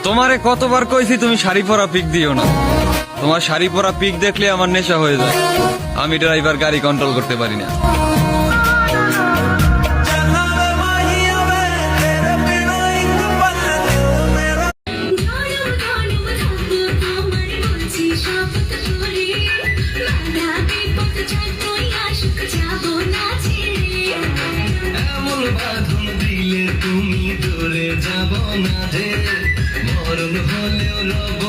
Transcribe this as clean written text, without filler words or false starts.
তোমারে কতবার কইছি তুমি শাড়ি পরা পিক দিও না। তোমার শাড়ি পরা পিক দেখলে আমার নেশা হয়ে যায়। আমি ড্রাইভার গাড়ি কন্ট্রোল করতে পারি না। এমন বাঁধন দিলে তুমি দূরে যাব না যে, মরণ হলেও রব